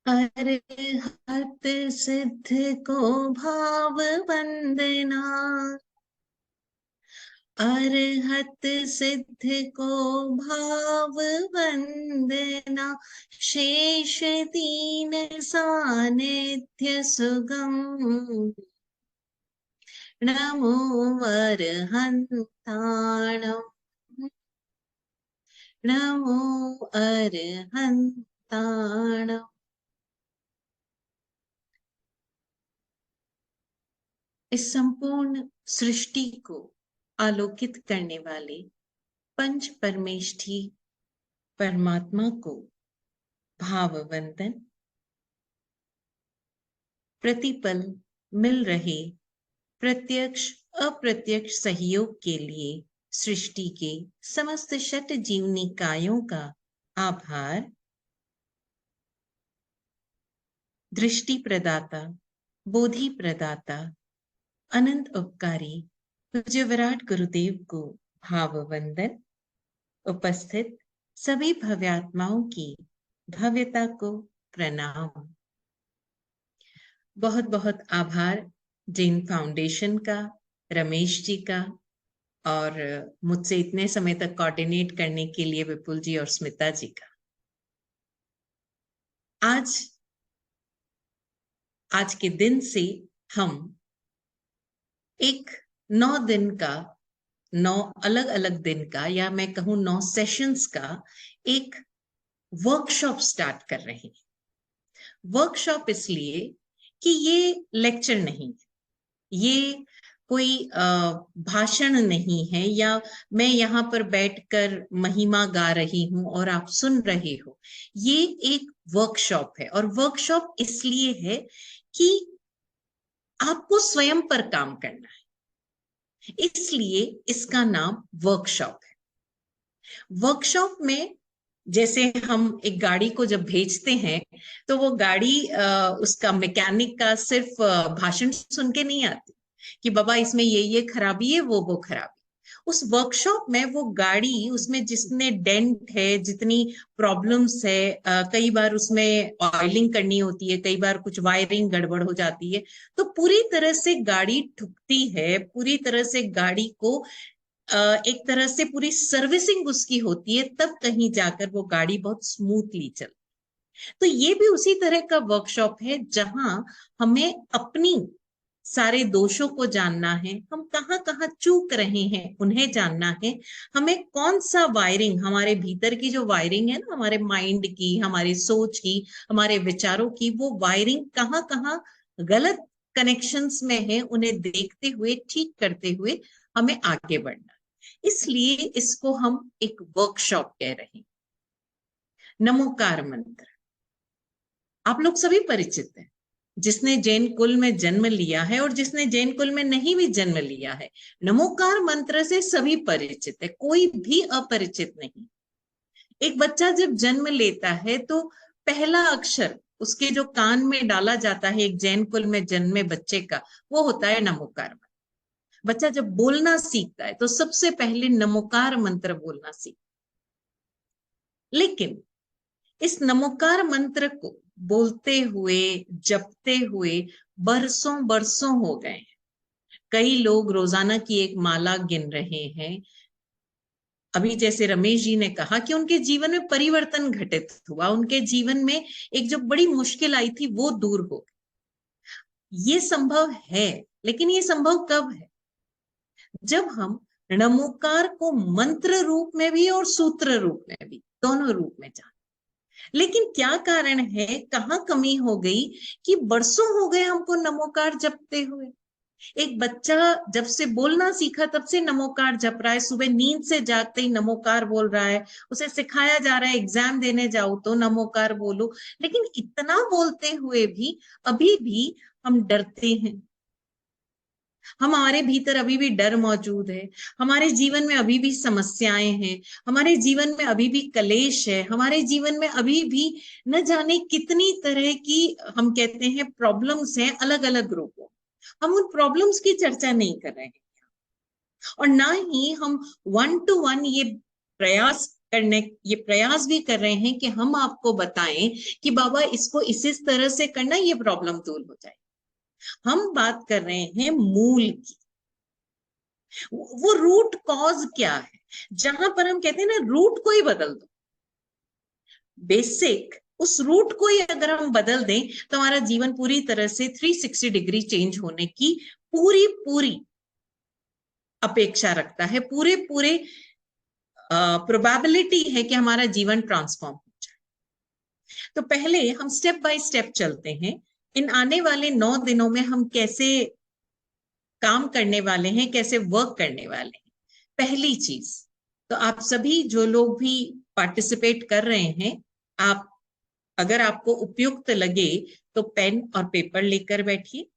अरहत सिद्ध को भाव वंदना, अरहत सिद्ध को भाव वंदना, शेष दीन सानिध्य सुगम, नमो अरहंताणम्, नमो अरहंताणम्। इस संपूर्ण सृष्टि को आलोकित करने वाले पंच परमेष्ठी परमात्मा को भाववंदन, प्रतिपल मिल रहे प्रत्यक्ष अप्रत्यक्ष सहयोग के लिए सृष्टि के समस्त षट जीवनिकायों का आभार। दृष्टि प्रदाता, बोधि प्रदाता, अनंत उपकारी पूज्य विराट गुरुदेव को भाववंदन। उपस्थित सभी भव्यात्माओं की भव्यता को प्रणाम। बहुत बहुत आभार जैन फाउंडेशन का, रमेश जी का, और मुझसे इतने समय तक कोऑर्डिनेट करने के लिए विपुल जी और स्मिता जी का। आज के दिन से हम एक 9 दिन का, 9 अलग अलग दिन का, या मैं कहूं 9 सेशंस का एक वर्कशॉप स्टार्ट कर रहे हैं। वर्कशॉप इसलिए कि ये लेक्चर नहीं, ये कोई भाषण नहीं है, या मैं यहाँ पर बैठकर महिमा गा रही हूं और आप सुन रहे हो। ये एक वर्कशॉप है, और वर्कशॉप इसलिए है कि आपको स्वयं पर काम करना है, इसलिए इसका नाम वर्कशॉप है। वर्कशॉप में जैसे हम एक गाड़ी को जब भेजते हैं तो वो गाड़ी उसका मैकेनिक का सिर्फ भाषण सुन के नहीं आती कि बाबा इसमें ये खराबी है, वो खराबी। उस वर्कशॉप में वो गाड़ी, उसमें जितने डेंट है, जितनी प्रॉब्लम्स है, कई बार उसमें ऑयलिंग करनी होती है, कई बार कुछ वायरिंग गड़बड़ हो जाती है, तो पूरी तरह से गाड़ी ठुकती है, पूरी तरह से गाड़ी को एक तरह से पूरी सर्विसिंग उसकी होती है, तब कहीं जाकर वो गाड़ी बहुत स्मूथली चलती। तो ये भी उसी तरह का वर्कशॉप है जहां हमें अपनी सारे दोषों को जानना है, हम कहाँ कहाँ चूक रहे हैं उन्हें जानना है, हमें कौन सा वायरिंग, हमारे भीतर की जो वायरिंग है ना, हमारे माइंड की, हमारी सोच की, हमारे विचारों की, वो वायरिंग कहाँ कहाँ गलत कनेक्शंस में है, उन्हें देखते हुए, ठीक करते हुए हमें आगे बढ़ना। इसलिए इसको हम एक वर्कशॉप कह रहे हैं। नमोकार मंत्र आप लोग सभी परिचित हैं, जिसने जैन कुल में जन्म लिया है और जिसने जैन कुल में नहीं भी जन्म लिया है, नमोकार मंत्र से सभी परिचित है, कोई भी अपरिचित नहीं। एक बच्चा जब जन्म लेता है तो पहला अक्षर उसके जो कान में डाला जाता है एक जैन कुल में जन्मे बच्चे का, वो होता है नमोकार मंत्र। बच्चा जब बोलना सीखता है तो सबसे पहले नमोकार मंत्र बोलना सीखता है। लेकिन इस नमोकार मंत्र को बोलते हुए, जपते हुए बरसों बरसों हो गए हैं। कई लोग रोजाना की एक माला गिन रहे हैं। अभी जैसे रमेश जी ने कहा कि उनके जीवन में परिवर्तन घटित हुआ, उनके जीवन में एक जो बड़ी मुश्किल आई थी वो दूर हो गई। ये संभव है, लेकिन ये संभव कब है? जब हम नमोकार को मंत्र रूप में भी और सूत्र रूप में भी, दोनों रूप में जाने। लेकिन क्या कारण है, कहाँ कमी हो गई कि बरसों हो गए हमको नमोकार जपते हुए? एक बच्चा जब से बोलना सीखा तब से नमोकार जप रहा है, सुबह नींद से जागते ही नमोकार बोल रहा है, उसे सिखाया जा रहा है एग्जाम देने जाओ तो नमोकार बोलो। लेकिन इतना बोलते हुए भी अभी भी हम डरते हैं, हमारे भीतर अभी भी डर मौजूद है, हमारे जीवन में अभी भी समस्याएं हैं, हमारे जीवन में अभी भी कलेश है, हमारे जीवन में अभी भी न जाने कितनी तरह की, हम कहते हैं प्रॉब्लम्स हैं, अलग अलग रूपों। हम उन प्रॉब्लम्स की चर्चा नहीं कर रहे हैं, और ना ही हम 1 to 1 ये प्रयास करने, ये प्रयास भी कर रहे हैं कि हम आपको बताएं कि बाबा इसको इस तरह से करना, ये प्रॉब्लम दूर हो जाए। हम बात कर रहे हैं मूल की, वो रूट कॉज क्या है, जहां पर हम कहते हैं ना रूट को ही बदल दो, बेसिक उस रूट को ही अगर हम बदल दें तो हमारा जीवन पूरी तरह से 360 डिग्री चेंज होने की पूरी पूरी अपेक्षा रखता है, पूरे पूरे प्रोबेबिलिटी है कि हमारा जीवन ट्रांसफॉर्म हो जाए। तो पहले हम स्टेप बाय स्टेप चलते हैं, इन आने वाले 9 दिनों में हम कैसे काम करने वाले हैं, कैसे वर्क करने वाले हैं। पहली चीज, तो आप सभी जो लोग भी पार्टिसिपेट कर रहे हैं, आप अगर आपको उपयुक्त लगे तो पेन और पेपर लेकर बैठिए।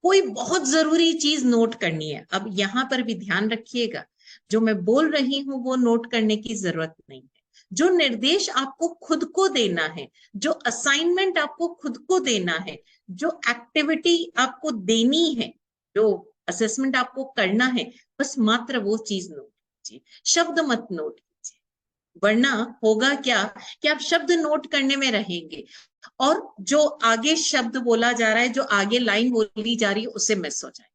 कोई बहुत जरूरी चीज नोट करनी है, अब यहां पर भी ध्यान रखिएगा, जो मैं बोल रही हूं वो नोट करने की जरूरत नहीं है। जो निर्देश आपको खुद को देना है, जो असाइनमेंट आपको खुद को देना है, जो एक्टिविटी आपको देनी है, जो असेसमेंट आपको करना है, बस मात्र वो चीज नोट कीजिए, शब्द मत नोट कीजिए। वरना होगा क्या कि आप शब्द नोट करने में रहेंगे और जो आगे शब्द बोला जा रहा है, जो आगे लाइन बोली जा रही है, उससे मिस हो जाए।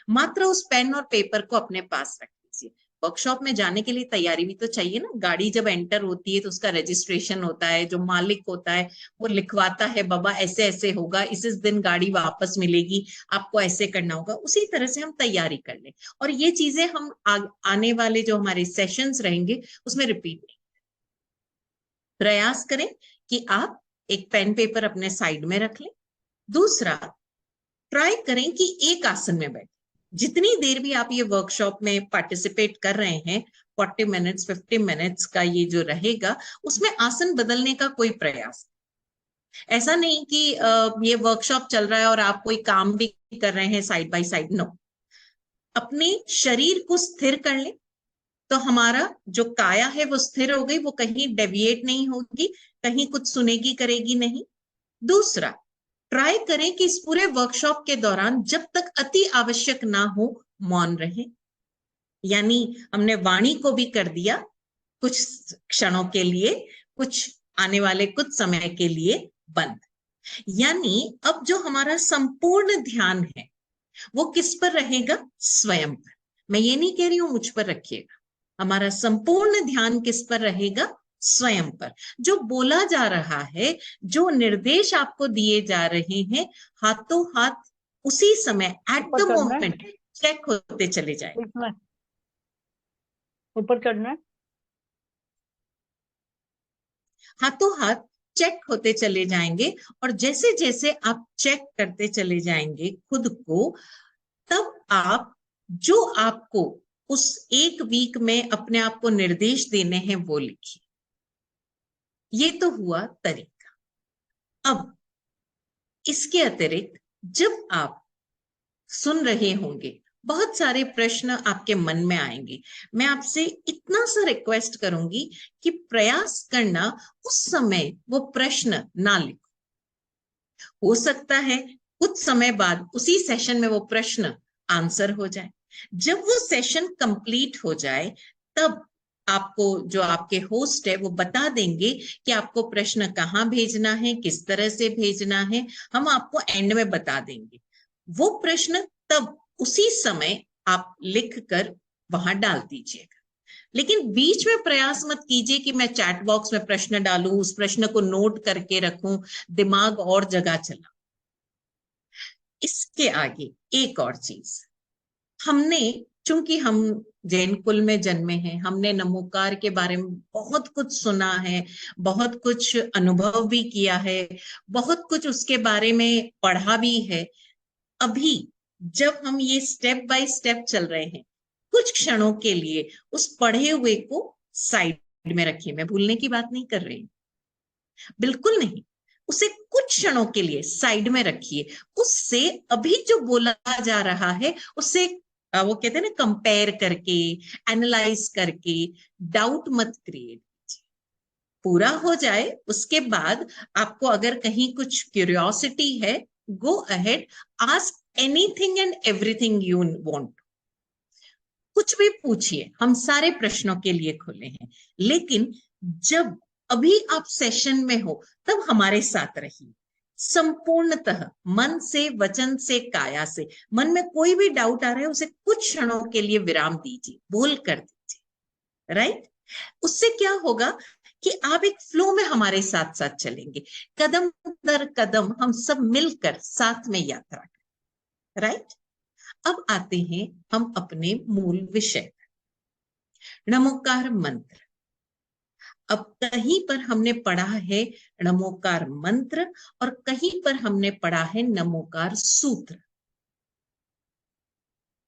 मात्र उस पेन और पेपर को अपने पास रख लीजिए। वर्कशॉप में जाने के लिए तैयारी भी तो चाहिए ना। गाड़ी जब एंटर होती है तो उसका रजिस्ट्रेशन होता है, जो मालिक होता है वो लिखवाता है, बाबा ऐसे ऐसे होगा, इस दिन गाड़ी वापस मिलेगी, आपको ऐसे करना होगा। उसी तरह से हम तैयारी कर लें और ये चीजें हम आने वाले जो हमारे सेशंस रहेंगे उसमें रिपीट नहीं। प्रयास करें कि आप एक पेन पेपर अपने साइड में रख लें। दूसरा, ट्राई करें कि एक आसन में बैठे। जितनी देर भी आप ये वर्कशॉप में पार्टिसिपेट कर रहे हैं, 40 मिनट्स 50 मिनट्स का ये जो रहेगा, उसमें आसन बदलने का कोई प्रयास। ऐसा नहीं कि ये वर्कशॉप चल रहा है और आप कोई काम भी कर रहे हैं साइड बाय साइड, नो। अपने शरीर को स्थिर कर लें तो हमारा जो काया है वो स्थिर हो गई, वो कहीं डेविएट नहीं होगी, कहीं कुछ सुनेगी करेगी नहीं। दूसरा, ट्राई करें कि इस पूरे वर्कशॉप के दौरान जब तक अति आवश्यक ना हो मौन रहे। यानी हमने वाणी को भी कर दिया कुछ क्षणों के लिए, कुछ आने वाले कुछ समय के लिए बंद। यानी अब जो हमारा संपूर्ण ध्यान है वो किस पर रहेगा? स्वयं पर। मैं ये नहीं कह रही हूं मुझ पर रखिएगा, हमारा संपूर्ण ध्यान किस पर रहेगा? स्वयं पर। जो बोला जा रहा है, जो निर्देश आपको दिए जा रहे हैं, हाथों हाथ उसी समय एट द मोमेंट चेक होते चले जाए। ऊपर चढ़ना है, हाथों हाथ चेक होते चले जाएंगे और जैसे जैसे आप चेक करते चले जाएंगे खुद को, तब आप जो आपको उस एक वीक में अपने आप को निर्देश देने हैं वो लिखिए। ये तो हुआ तरीका। अब इसके अतिरिक्त जब आप सुन रहे होंगे, बहुत सारे प्रश्न आपके मन में आएंगे। मैं आपसे इतना सा रिक्वेस्ट करूंगी कि प्रयास करना उस समय वो प्रश्न ना लिखो। हो सकता है कुछ समय बाद उसी सेशन में वो प्रश्न आंसर हो जाए। जब वो सेशन कंप्लीट हो जाए तब आपको जो आपके होस्ट है वो बता देंगे कि आपको प्रश्न कहाँ भेजना है, किस तरह से भेजना है, हम आपको एंड में बता देंगे। वो प्रश्न तब उसी समय आप लिख कर वहां डाल दीजिएगा। लेकिन बीच में प्रयास मत कीजिए कि मैं चैट बॉक्स में प्रश्न डालूं, उस प्रश्न को नोट करके रखूं, दिमाग और जगह चला। इसके आगे एक और चीज, हमने, चूंकि हम जैन कुल में जन्मे हैं, हमने नमोकार के बारे में बहुत कुछ सुना है, बहुत कुछ अनुभव भी किया है, बहुत कुछ उसके बारे में पढ़ा भी है। अभी जब हम ये स्टेप बाय स्टेप चल रहे हैं, कुछ क्षणों के लिए उस पढ़े हुए को साइड में रखिए। मैं भूलने की बात नहीं कर रही, बिल्कुल नहीं। उसे कुछ क्षणों के लिए साइड में रखिए। उससे अभी जो बोला जा रहा है उससे वो कहते हैं ना, कंपेयर करके, एनालाइज करके डाउट मत क्रिएट कीजिए। पूरा हो जाए उसके बाद आपको अगर कहीं कुछ क्यूरियोसिटी है, go ahead, ask anything and everything you want. कुछ भी पूछिए, हम सारे प्रश्नों के लिए खुले हैं। लेकिन जब अभी आप सेशन में हो तब हमारे साथ रहिए संपूर्णतः, मन से, वचन से, काया से। मन में कोई भी डाउट आ रहा है उसे कुछ क्षणों के लिए विराम दीजिए, बोल कर दीजिए, राइट। उससे क्या होगा कि आप एक फ्लो में हमारे साथ साथ चलेंगे, कदम दर कदम हम सब मिलकर साथ में यात्रा करें, राइट। अब आते हैं हम अपने मूल विषय, नमोकार मंत्र। अब कहीं पर हमने पढ़ा है नमोकार मंत्र और कहीं पर हमने पढ़ा है नमोकार सूत्र।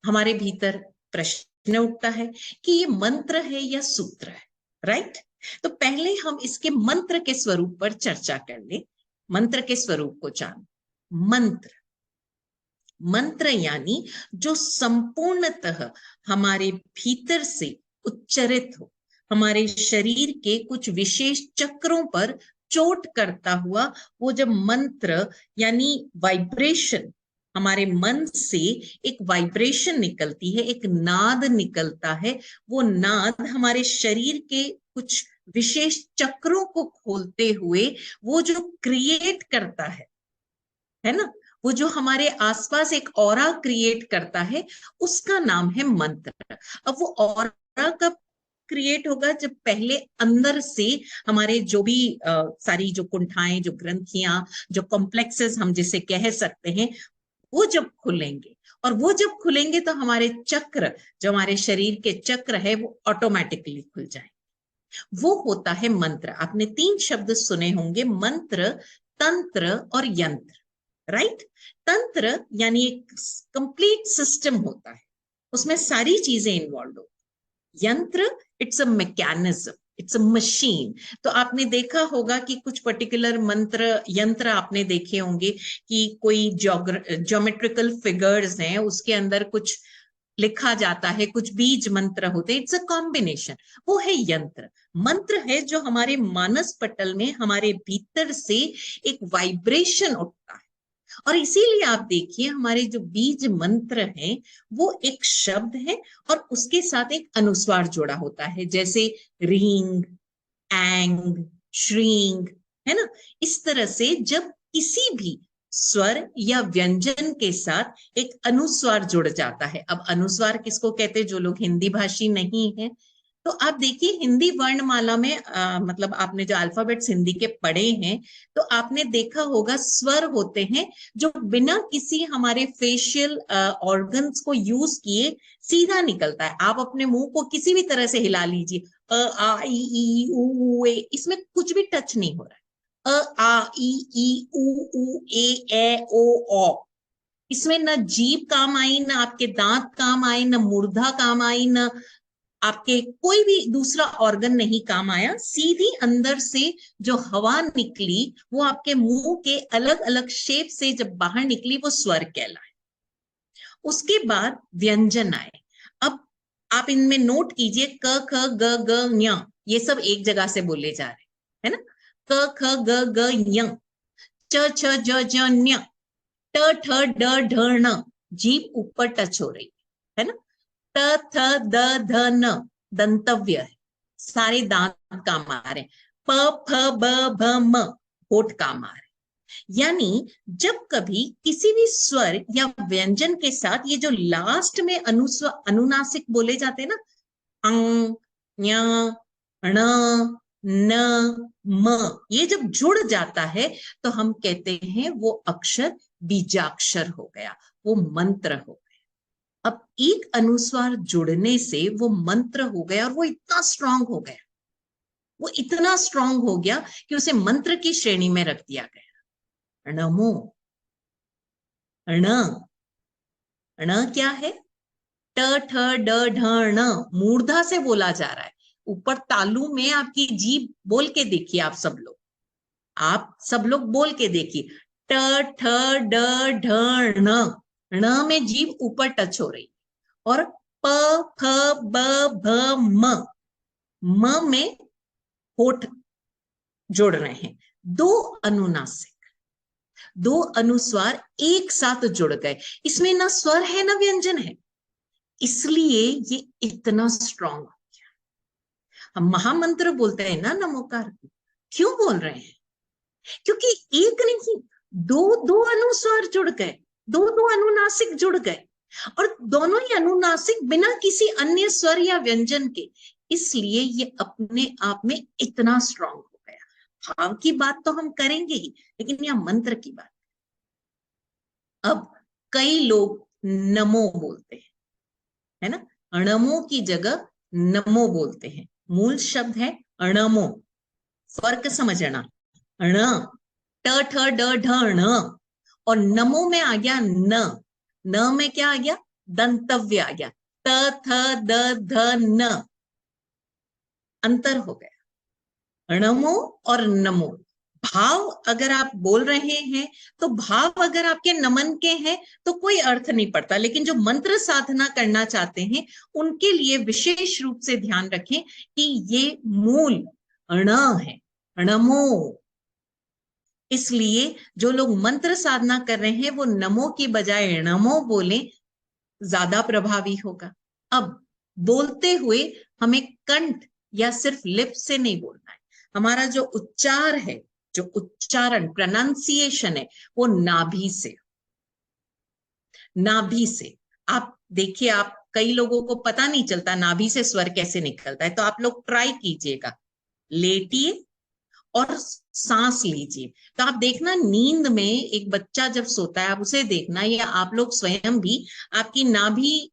हमारे भीतर प्रश्न उठता है कि ये मंत्र है या सूत्र है, राइट। तो पहले हम इसके मंत्र के स्वरूप पर चर्चा कर ले, मंत्र के स्वरूप को जान। मंत्र, मंत्र यानी जो संपूर्णतः हमारे भीतर से उच्चरित हो, हमारे शरीर के कुछ विशेष चक्रों पर चोट करता हुआ वो जब मंत्र यानी वाइब्रेशन, हमारे मन से एक वाइब्रेशन निकलती है, एक नाद निकलता है, वो नाद हमारे शरीर के कुछ विशेष चक्रों को खोलते हुए वो जो क्रिएट करता है ना, वो जो हमारे आसपास एक ऑरा क्रिएट करता है, उसका नाम है मंत्र। अब वो ऑरा कब क्रिएट होगा? जब पहले अंदर से हमारे जो भी सारी जो कुंठाएं, जो ग्रंथियां, जो कॉम्प्लेक्सेस हम जिसे कह सकते हैं, वो जब खुलेंगे, और वो जब खुलेंगे तो हमारे चक्र, जो हमारे शरीर के चक्र है, वो ऑटोमेटिकली खुल जाएंगे। वो होता है मंत्र। आपने 3 शब्द सुने होंगे, मंत्र, तंत्र और यंत्र, राइट। तंत्र यानी एक कंप्लीट सिस्टम होता है, उसमें सारी चीजें इन्वॉल्व हो। यंत्र, it's a mechanism, it's a machine. तो आपने देखा होगा कि कुछ पर्टिकुलर मंत्र यंत्र आपने देखे होंगे कि कोई ज्योमेट्रिकल फिगर्स हैं, उसके अंदर कुछ लिखा जाता है, कुछ बीज मंत्र होते हैं, इट्स अ कॉम्बिनेशन, वो है यंत्र। मंत्र है जो हमारे मानस पटल में हमारे भीतर से एक वाइब्रेशन उठता है। और इसीलिए आप देखिए हमारे जो बीज मंत्र हैं वो एक शब्द है और उसके साथ एक अनुस्वार जुड़ा होता है, जैसे रींग, एंग, श्रींग, है ना। इस तरह से जब किसी भी स्वर या व्यंजन के साथ एक अनुस्वार जुड़ जाता है। अब अनुस्वार किसको कहते हैं? जो लोग हिंदी भाषी नहीं है, तो आप देखिए हिंदी वर्णमाला में मतलब आपने जो अल्फाबेट्स हिंदी के पढ़े हैं, तो आपने देखा होगा स्वर होते हैं जो बिना किसी हमारे फेशियल ऑर्गन्स को यूज किए सीधा निकलता है। आप अपने मुंह को किसी भी तरह से हिला लीजिए, अ आ ई उ ए, इसमें कुछ भी टच नहीं हो रहा है। अ आ ई उ ए ओ औ, इसमें ना जीभ काम आई, ना आपके दांत काम आए, ना मूर्धा काम आई, ना आपके कोई भी दूसरा ऑर्गन नहीं काम आया। सीधी अंदर से जो हवा निकली वो आपके मुंह के अलग अलग शेप से जब बाहर निकली, वो स्वर कहलाए। उसके बाद व्यंजन आए। अब आप इनमें नोट कीजिए, क ख ग ग ञ, ये सब एक जगह से बोले जा रहे हैं, है ना। क ख ग ग ञ, च छ ज ज न्य, ट ठ ड ढ ण, जीभ ऊपर टच हो रही है ना। त थ द ध न, दंतव्य है, सारे दांत काम आ रहे हैं। प फ ब भ म, होठ काम आ रहे हैं। यानी जब कभी किसी भी स्वर या व्यंजन के साथ ये जो लास्ट में अनुस्वर, अनुनासिक बोले जाते हैं ना, अंग, ञ, ण, न, म, ये जब जुड़ जाता है तो हम कहते हैं वो अक्षर बीजाक्षर हो गया, वो मंत्र हो गया। अब एक अनुस्वार जुड़ने से वो मंत्र हो गया, और वो इतना स्ट्रांग हो गया, वो इतना स्ट्रांग हो गया कि उसे मंत्र की श्रेणी में रख दिया गया। नमो, ण, ण क्या है? ट ठ ड ढ ण, मूर्धा से बोला जा रहा है। ऊपर तालु में आपकी जीभ बोल के देखिए, आप सब लोग, आप सब लोग बोल के देखिए, ट ठ ड ढ ण, ण में जीभ ऊपर टच हो रही, और प फ ब भ म, म में होठ जोड़ रहे हैं। दो अनुनासिक, दो अनुस्वार एक साथ जुड़ गए, इसमें ना स्वर है ना व्यंजन है, इसलिए ये इतना स्ट्रांग हो गया। हम महामंत्र बोलते हैं ना नमोकार को, क्यों बोल रहे हैं? क्योंकि एक नहीं, दो दो अनुस्वार जुड़ गए, दो दो अनुनासिक जुड़ गए, और दोनों ही अनुनासिक बिना किसी अन्य स्वर या व्यंजन के, इसलिए ये अपने आप में इतना स्ट्रांग हो गया। भाव की बात तो हम करेंगे ही, लेकिन यह मंत्र की बात। अब कई लोग नमो बोलते हैं, है ना, अणमो की जगह नमो बोलते हैं। मूल शब्द है अणमो, फर्क समझना। अण, ट ठ ड ढ ण, और नमो में आ गया न, न में क्या आ गया? दंतव्य आ गया, त थ द ध न, अंतर हो गया। अणमो और नमो। भाव अगर आप बोल रहे हैं तो भाव अगर आपके नमन के हैं तो कोई अर्थ नहीं पड़ता, लेकिन जो मंत्र साधना करना चाहते हैं उनके लिए विशेष रूप से ध्यान रखें कि ये मूल अण है, अणमो। इसलिए जो लोग मंत्र साधना कर रहे हैं वो नमो की बजाय णमो बोले, ज्यादा प्रभावी होगा। अब बोलते हुए हमें कंठ या सिर्फ लिप से नहीं बोलना है, हमारा जो उच्चार है, जो उच्चारण प्रोनाउंसिएशन है, वो नाभि से, नाभि से। आप देखिए, आप कई लोगों को पता नहीं चलता नाभि से स्वर कैसे निकलता है, तो आप लोग ट्राई कीजिएगा, लेटिए और सांस लीजिए। तो आप देखना नींद में एक बच्चा जब सोता है, आप उसे देखना, या आप लोग स्वयं भी, आपकी नाभि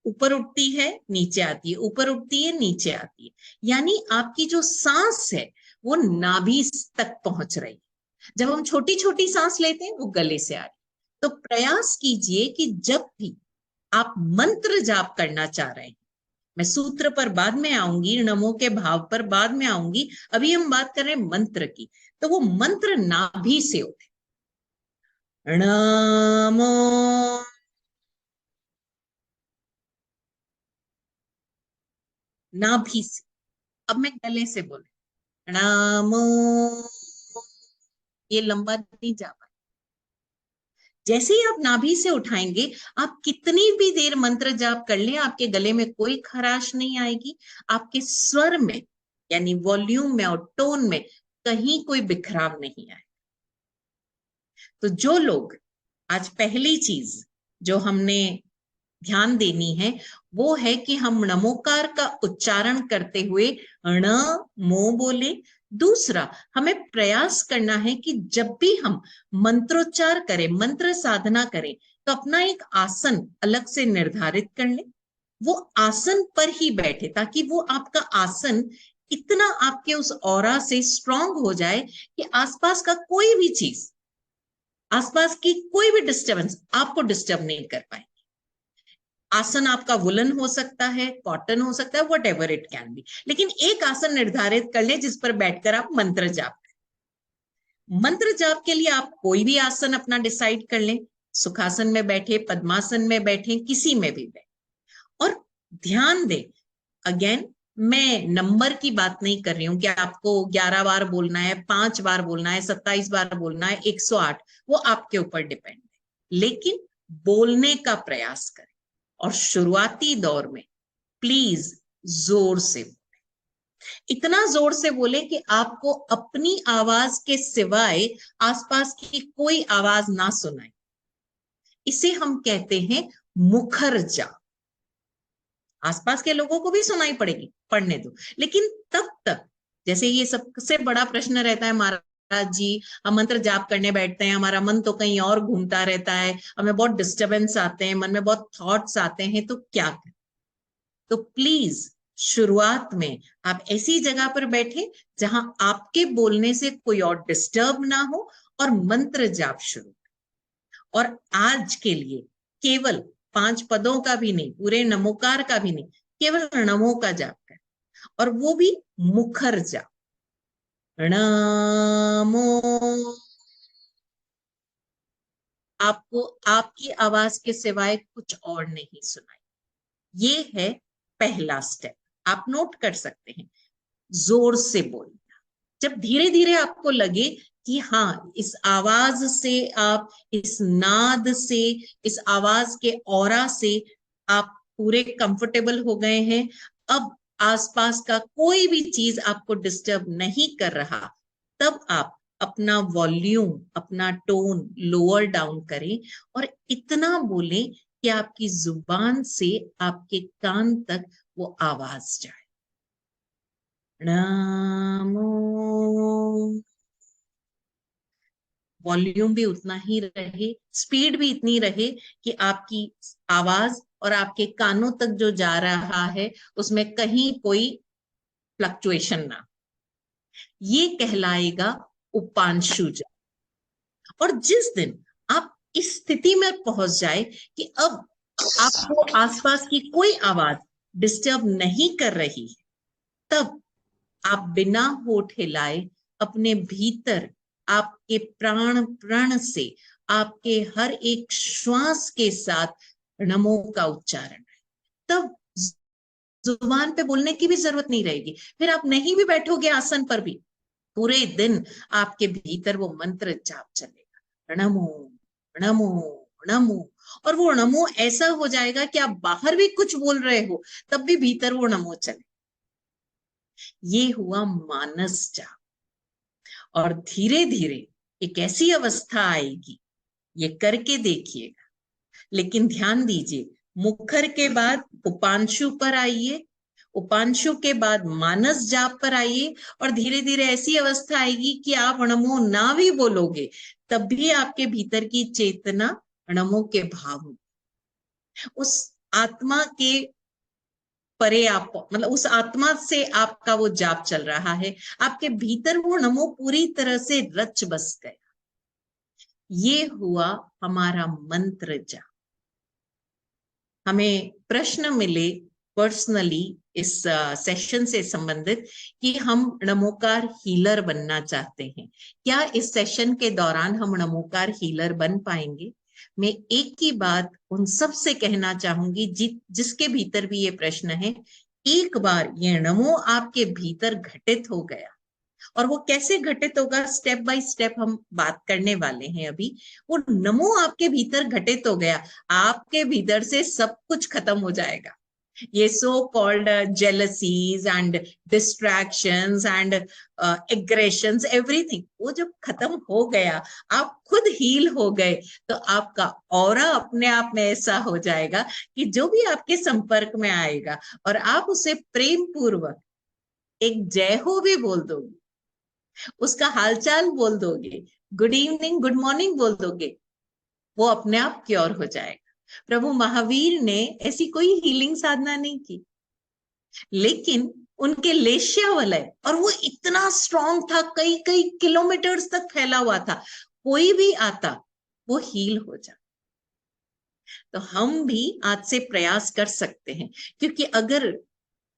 ऊपर उठती है नीचे आती है, ऊपर उठती है नीचे आती है, यानी आपकी जो सांस है वो नाभि तक पहुंच रही है। जब हम छोटी छोटी सांस लेते हैं वो गले से आ रही। तो प्रयास कीजिए कि जब भी आप मंत्र जाप करना चाह रहे हैं, मैं सूत्र पर बाद में आऊंगी, नमो के भाव पर बाद में आऊंगी, अभी हम बात कर रहे हैं मंत्र की, तो वो मंत्र नाभि से उठे। नमो, नाभि से। अब मैं गले से बोले नमो, ये लंबा नहीं जा पाए। जैसे ही आप नाभि से उठाएंगे, आप कितनी भी देर मंत्र जाप कर ले, आपके गले में कोई खराश नहीं आएगी, आपके स्वर में यानी वॉल्यूम में और टोन में कहीं कोई बिखराव नहीं आए। तो जो लोग, आज पहली चीज जो हमने ध्यान देनी है वो है कि हम नमोकार का उच्चारण करते हुए ण मो बोले। दूसरा, हमें प्रयास करना है कि जब भी हम मंत्रोच्चार करें, मंत्र साधना करें, तो अपना एक आसन अलग से निर्धारित कर लें, वो आसन पर ही बैठे, ताकि वो आपका आसन इतना आपके उस ऑरा से स्ट्रांग हो जाए कि आसपास का कोई भी चीज, आसपास की कोई भी डिस्टर्बेंस आपको डिस्टर्ब नहीं कर पाए। आसन आपका वुलन हो सकता है, कॉटन हो सकता है, what ever it can be, लेकिन एक आसन निर्धारित कर ले जिस पर बैठकर आप मंत्र जाप करें। मंत्र जाप के लिए आप कोई भी आसन अपना डिसाइड कर लें, सुखासन में बैठे, पद्मासन में बैठे, किसी में भी बैठे, और ध्यान दें। अगेन, मैं नंबर की बात नहीं कर रही हूं कि आपको 11 बार बोलना है, 5 बार बोलना है, 27 बार बोलना है, 108, वो आपके ऊपर डिपेंड है, लेकिन बोलने का प्रयास करें। और शुरुआती दौर में प्लीज जोर से, इतना जोर से बोले कि आपको अपनी आवाज के सिवाय आसपास की कोई आवाज ना सुनाए। इसे हम कहते हैं मुखर जाप। आसपास के लोगों को भी सुनाई पड़ेगी, पढ़ने दो, लेकिन तब तक, जैसे ये सबसे बड़ा प्रश्न रहता है, महाराज जी हम मंत्र जाप करने बैठते हैं, हमारा मन तो कहीं और घूमता रहता है, हमें बहुत डिस्टरबेंस आते हैं, मन में बहुत थॉट्स आते हैं, तो क्या करें? तो प्लीज शुरुआत में आप ऐसी जगह पर बैठे जहां आपके बोलने से कोई और डिस्टर्ब ना हो, और मंत्र जाप शुरू। और आज के लिए केवल 5 पदों का भी नहीं, पूरे नमोकार का भी नहीं, केवल नमो का जाप करें, और वो भी मुखर जाप। नमो, आपको आपकी आवाज के सिवाय कुछ और नहीं सुनाई। ये है पहला स्टेप, आप नोट कर सकते हैं। जोर से बोलना, जब धीरे धीरे आपको लगे कि हाँ, इस आवाज से आप, इस नाद से, इस आवाज के औरा से आप पूरे कंफर्टेबल हो गए हैं, अब आसपास का कोई भी चीज आपको डिस्टर्ब नहीं कर रहा, तब आप अपना वॉल्यूम, अपना टोन लोअर डाउन करें और इतना बोलें कि आपकी जुबान से आपके कान तक वो आवाज जाए। नमो। वॉल्यूम भी उतना ही रहे, स्पीड भी इतनी रहे कि आपकी आवाज और आपके कानों तक जो जा रहा है उसमें कहीं कोई फ्लक्चुएशन ना। ये कहलाएगा उपांशु जप। और जिस दिन आप इस स्थिति में पहुंच जाए कि अब आपको आसपास की कोई आवाज डिस्टर्ब नहीं कर रही है, तब आप बिना होठ हिलाए अपने भीतर आपके प्राण प्रण से आपके हर एक श्वास के साथ नमो का उच्चारण है। तब जुबान पे बोलने की भी जरूरत नहीं रहेगी, फिर आप नहीं भी बैठोगे आसन पर भी, पूरे दिन आपके भीतर वो मंत्र जाप चलेगा, नमो नमो नमो। और वो नमो ऐसा हो जाएगा कि आप बाहर भी कुछ बोल रहे हो तब भी भीतर वो नमो चले। ये हुआ मानस जाप। और धीरे धीरे एक ऐसी अवस्था आएगी, ये करके देखिएगा, लेकिन ध्यान दीजिए, मुखर के बाद उपांशु पर आइए, उपांशु के बाद मानस जाप पर आइए, और धीरे धीरे ऐसी अवस्था आएगी कि आप नमो ना भी बोलोगे तब भी आपके भीतर की चेतना नमो के भाव, उस आत्मा के परे आप, मतलब उस आत्मा से आपका वो जाप चल रहा है, आपके भीतर वो नमो पूरी तरह से रच बस गया। ये हुआ हमारा मंत्र जाप। हमें प्रश्न मिले पर्सनली इस सेशन से संबंधित कि हम नमोकार हीलर बनना चाहते हैं, क्या इस सेशन के दौरान हम नमोकार हीलर बन पाएंगे? मैं एक ही बात उन सब से कहना चाहूंगी जिसके भीतर भी ये प्रश्न है, एक बार ये नमो आपके भीतर घटित हो गया, और वो कैसे घटित होगा स्टेप बाय स्टेप हम बात करने वाले हैं अभी। वो नमो आपके भीतर घटित हो गया, आपके भीतर से सब कुछ खत्म हो जाएगा। ये so called jealousies and distractions and aggressions, everything, वो जब खत्म हो गया, आप खुद हील हो गए, तो आपका ऑरा अपने आप में ऐसा हो जाएगा कि जो भी आपके संपर्क में आएगा और आप उसे प्रेम पूर्वक एक जय हो भी बोल दोगे, उसका हालचाल बोल दोगे, गुड इवनिंग गुड मॉर्निंग बोल दोगे, वो अपने आप क्योर हो जाएगा। प्रभु महावीर ने ऐसी कोई हीलिंग साधना नहीं की, लेकिन उनके लेश्या वलय, और वो इतना स्ट्रांग था, कई कई किलोमीटर्स तक फैला हुआ था, कोई भी आता वो हील हो जाता। तो हम भी आज से प्रयास कर सकते हैं, क्योंकि अगर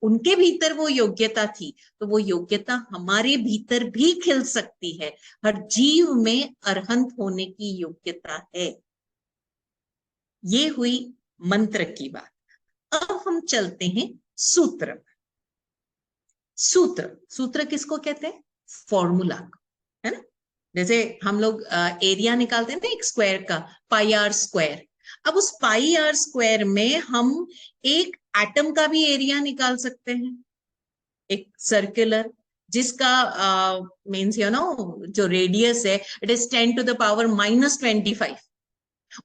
उनके भीतर वो योग्यता थी तो वो योग्यता हमारे भीतर भी खिल सकती है। हर जीव में अरहंत होने की योग्यता है। ये हुई मंत्र की बात। अब हम चलते हैं सूत्र। सूत्र, सूत्र किसको कहते हैं? फॉर्मूला, है ना? जैसे हम लोग एरिया निकालते हैं ना एक स्क्वायर का, पाई आर स्क्वायर। अब उस पाई आर स्क्वायर में हम एक एटम का भी एरिया निकाल सकते हैं, एक सर्कुलर, जिसका मीन्स यू नो जो रेडियस है इट इज 10⁻⁻25,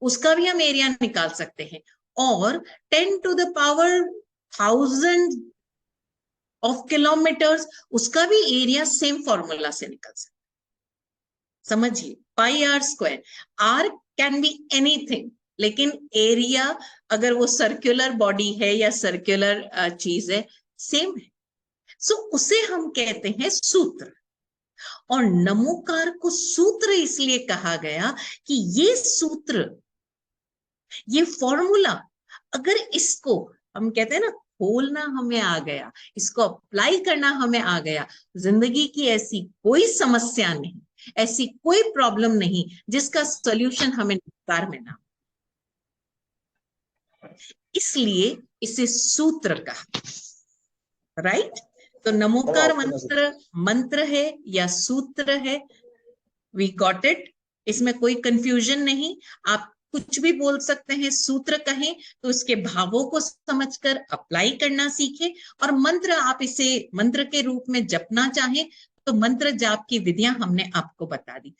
उसका भी हम एरिया निकाल सकते हैं। और 10⁻1000 ऑफ किलोमीटर्स, उसका भी एरिया सेम फॉर्मूला से निकल सकता है। समझिए, pi r square, r can be anything, लेकिन एरिया अगर वो सर्कुलर बॉडी है या सर्कुलर चीज है, सेम है। सो उसे हम कहते हैं सूत्र। और नमोकार को सूत्र इसलिए कहा गया कि ये सूत्र, ये फॉर्मूला, अगर इसको हम कहते हैं ना खोलना हमें आ गया, इसको अप्लाई करना हमें आ गया, जिंदगी की ऐसी कोई समस्या नहीं, ऐसी कोई प्रॉब्लम नहीं जिसका सॉल्यूशन हमें नमोकार में ना। इसलिए इसे सूत्र कहा, राइट? तो नमोकार मंत्र मंत्र है या सूत्र है, वी गॉट इट, इसमें कोई कंफ्यूजन नहीं। आप कुछ भी बोल सकते हैं, सूत्र कहें तो उसके भावों को समझकर अप्लाई करना सीखें। और मंत्र, आप इसे मंत्र के रूप में जपना चाहें तो मंत्र जाप की विधियां हमने आपको बता दी।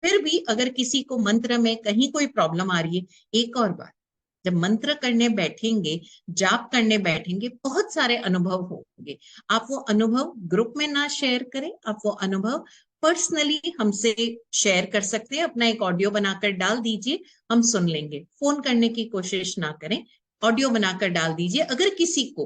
फिर भी अगर किसी को मंत्र में कहीं कोई प्रॉब्लम आ रही है, एक और बात, जब मंत्र करने बैठेंगे, जाप करने बैठेंगे, बहुत सारे अनुभव होंगे। आप वो अनुभव ग्रुप में ना शेयर करें, आप वो अनुभव पर्सनली हमसे शेयर कर सकते हैं। अपना एक ऑडियो बनाकर डाल दीजिए, हम सुन लेंगे। फोन करने की कोशिश ना करें, ऑडियो बनाकर डाल दीजिए। अगर किसी को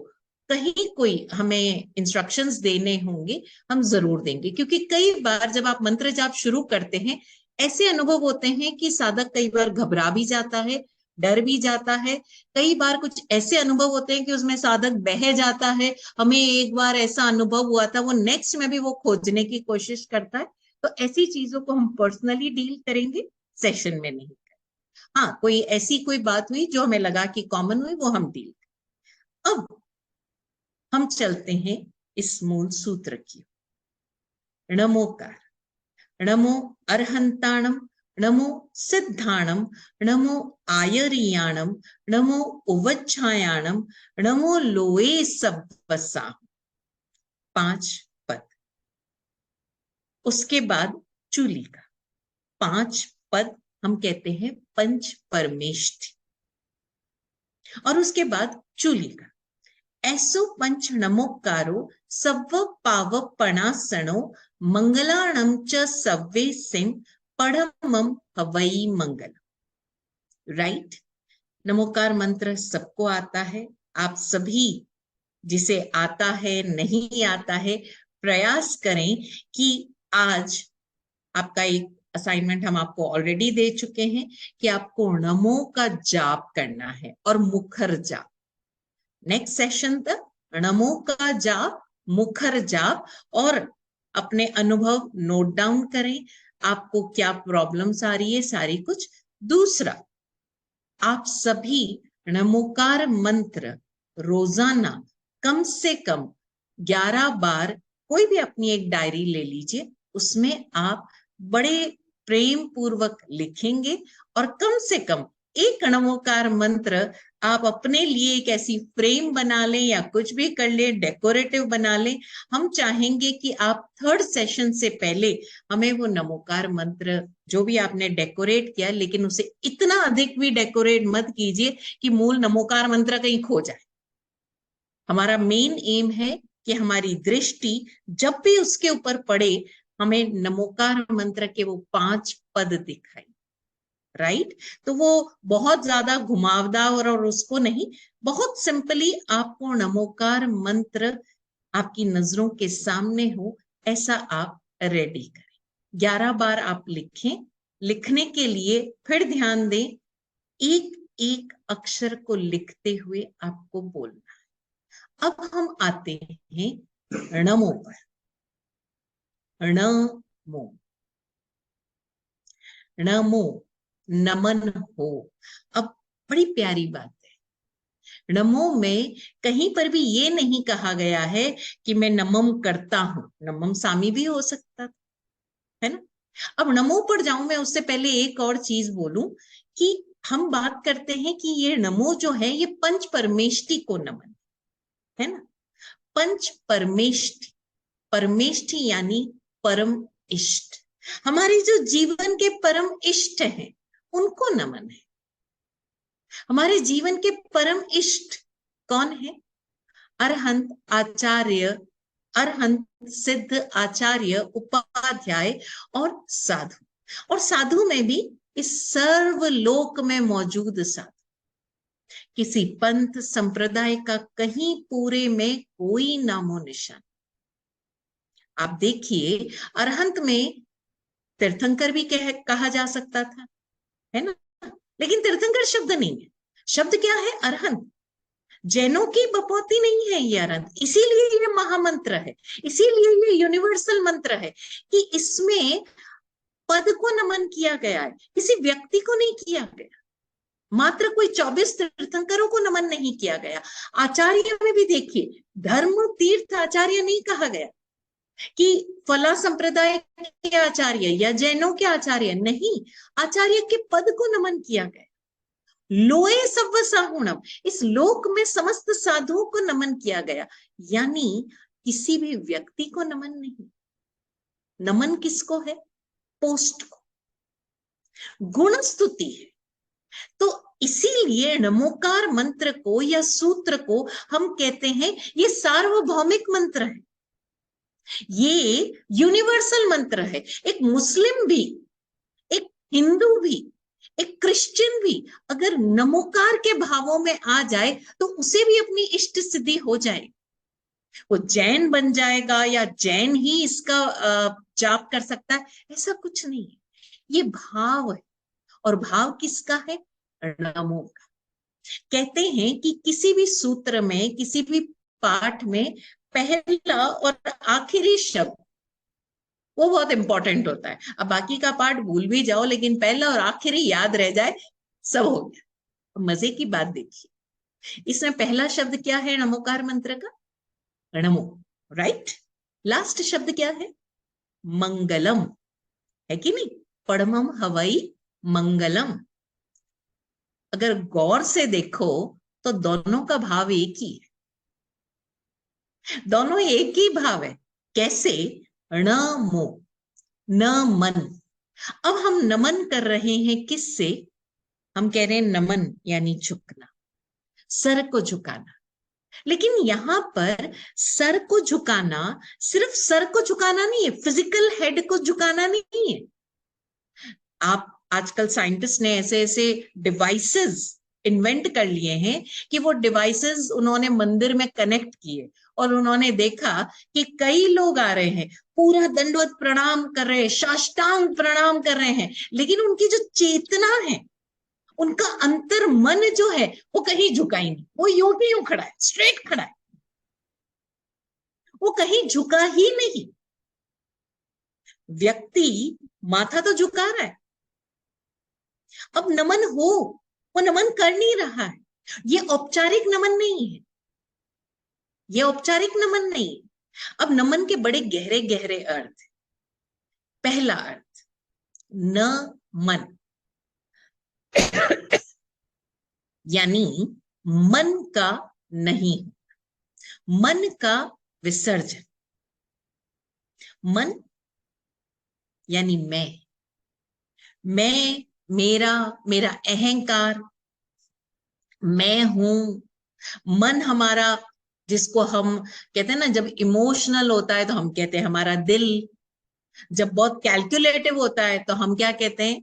कहीं कोई हमें इंस्ट्रक्शंस देने होंगे, हम जरूर देंगे। क्योंकि कई बार जब आप मंत्र जाप शुरू करते हैं, ऐसे अनुभव होते हैं कि साधक कई बार घबरा भी जाता है, डर भी जाता है। कई बार कुछ ऐसे अनुभव होते हैं कि उसमें साधक बह जाता है। हमें एक बार ऐसा अनुभव हुआ था, वो नेक्स्ट में भी वो खोजने की कोशिश करता है। तो ऐसी चीजों को हम पर्सनली डील करेंगे, सेशन में नहीं। हाँ, कोई ऐसी कोई बात हुई जो हमें लगा कि कॉमन हुई, वो हम डील करें। अब हम चलते हैं इस मूल सूत्र की। नमोकार, नमो अर्हंताणम, नमो सिद्धाणम, नमो आयरियाणम, नमो उवच्छायाणम, नमो लोए सब्बसा। 5 पद। उसके बाद चूली का 5 पद हम कहते हैं पंच परमेष्ठि। और उसके बाद चूली का ऐसो पंच नमोकारो सव्व पाव पणासणो मंगलाणम च सव्वे सिम पढ़मम हवई मंगल। राइट। नमोकार मंत्र सबको आता है। आप सभी जिसे आता है, नहीं आता है, प्रयास करें कि आज आपका एक असाइनमेंट हम आपको ऑलरेडी दे चुके हैं कि आपको नमो का जाप करना है और मुखर जाप। नेक्स्ट सेशन तक नमो का जाप, मुखर जाप, और अपने अनुभव नोट डाउन करें। आपको क्या प्रॉब्लम्स आ रही है, सारी कुछ। दूसरा, आप सभी नमोकार मंत्र रोजाना कम से कम 11 बार, कोई भी अपनी एक डायरी ले लीजिए, उसमें आप बड़े प्रेम पूर्वक लिखेंगे। और कम से कम एक नमोकार मंत्र आप अपने लिए एक ऐसी फ्रेम बना लें या कुछ भी कर ले, डेकोरेटिव बना लें। हम चाहेंगे कि आप 3rd सेशन से पहले हमें वो नमोकार मंत्र जो भी आपने डेकोरेट किया, लेकिन उसे इतना अधिक भी डेकोरेट मत कीजिए कि मूल नमोकार मंत्र कहीं खो जाए। हमारा मेन एम है कि हमारी दृष्टि जब भी उसके ऊपर पड़े, हमें नमोकार मंत्र के वो 5 पद दिखाई। राइट। तो वो बहुत ज्यादा घुमावदार और उसको नहीं, बहुत सिंपली आपको नमोकार मंत्र आपकी नजरों के सामने हो, ऐसा आप रेडी करें। 11 बार आप लिखें। लिखने के लिए फिर ध्यान दें, एक एक अक्षर को लिखते हुए आपको बोलना है। अब हम आते हैं नमो पर। नमो, नमो नमन हो। अब बड़ी प्यारी बात है, नमो में कहीं पर भी ये नहीं कहा गया है कि मैं नमम करता हूं। नमम सामी भी हो सकता है ना। अब नमो पर जाऊं, मैं उससे पहले एक और चीज बोलूं कि हम बात करते हैं कि ये नमो जो है ये पंच परमेष्टि को नमन है ना। पंच परमेष्टि, परमेष्टि यानी परम इष्ट, हमारे जो जीवन के परम इष्ट हैं उनको नमन है। हमारे जीवन के परम इष्ट कौन है? अरहंत आचार्य, अरहंत सिद्ध आचार्य उपाध्याय और साधु। और साधु में भी इस सर्वलोक में मौजूद साधु, किसी पंथ संप्रदाय का कहीं पूरे में कोई नामो निशान। आप देखिए, अरहंत में तीर्थंकर भी कहा जा सकता था, है ना, लेकिन तीर्थंकर शब्द नहीं है। शब्द क्या है? अरहंत। जैनों की बपौती नहीं है ये अरहंत, इसीलिए ये महामंत्र है, इसीलिए ये यूनिवर्सल मंत्र है कि इसमें पद को नमन किया गया है, किसी व्यक्ति को नहीं किया गया। मात्र कोई 24 तीर्थंकरों को नमन नहीं किया गया। आचार्य में भी देखिए, धर्म तीर्थ आचार्य नहीं कहा गया कि फला संप्रदाय के आचार्य या जैनों के आचार्य, नहीं, आचार्य के पद को नमन किया गया। लोए सव्व साहुणम, इस लोक में समस्त साधुओं को नमन किया गया, यानी किसी भी व्यक्ति को नमन नहीं। नमन किसको है? पोस्ट को, गुण स्तुति है। तो इसीलिए नमोकार मंत्र को या सूत्र को हम कहते हैं ये सार्वभौमिक मंत्र है, ये यूनिवर्सल मंत्र है। एक मुस्लिम भी, एक हिंदू भी, एक क्रिश्चियन भी अगर नमोकार के भावों में आ जाए तो उसे भी अपनी इष्ट सिद्धि हो जाए। वो जैन बन जाएगा या जैन ही इसका जाप कर सकता है, ऐसा कुछ नहीं है। ये भाव है, और भाव किसका है? नमो का। कहते हैं कि किसी भी सूत्र में, किसी भी पाठ में पहला और आखिरी शब्द वो बहुत इंपॉर्टेंट होता है। अब बाकी का पार्ट भूल भी जाओ, लेकिन पहला और आखिरी याद रह जाए, सब हो गया। मजे की बात देखिए, इसमें पहला शब्द क्या है नमोकार मंत्र का? नमो, राइट। लास्ट शब्द क्या है? मंगलम, है कि नहीं? परमम हवई मंगलम। अगर गौर से देखो तो दोनों का भाव एक ही है, दोनों एक ही भाव है। कैसे? नमो, न मन। अब हम नमन कर रहे हैं किससे? हम कह रहे हैं नमन यानी झुकना, सर को झुकाना। लेकिन यहां पर सर को झुकाना सिर्फ सर को झुकाना नहीं है, फिजिकल हेड को झुकाना नहीं है। आप आजकल साइंटिस्ट ने ऐसे ऐसे डिवाइसेस इन्वेंट कर लिए हैं कि वो डिवाइसेस उन्होंने मंदिर में कनेक्ट किए, और उन्होंने देखा कि कई लोग आ रहे हैं, पूरा दंडवत प्रणाम कर रहे हैं, साष्टांग प्रणाम कर रहे हैं, लेकिन उनकी जो चेतना है, उनका अंतर मन जो है, वो कहीं झुका ही नहीं। वो यूं ही यूं खड़ा है, स्ट्रेट खड़ा है, वो कहीं झुका ही नहीं। व्यक्ति माथा तो झुका रहा है। अब नमन हो, वो नमन कर नहीं रहा है। ये औपचारिक नमन नहीं है, ये औपचारिक नमन नहीं है। अब नमन के बड़े गहरे गहरे अर्थ। पहला अर्थ, न मन, यानी मन का नहीं, मन का विसर्जन। मन यानी मैं, मेरा, मेरा अहंकार, मैं हूं। मन हमारा, जिसको हम कहते हैं ना, जब इमोशनल होता है तो हम कहते हैं हमारा दिल, जब बहुत कैलकुलेटिव होता है तो हम क्या कहते हैं?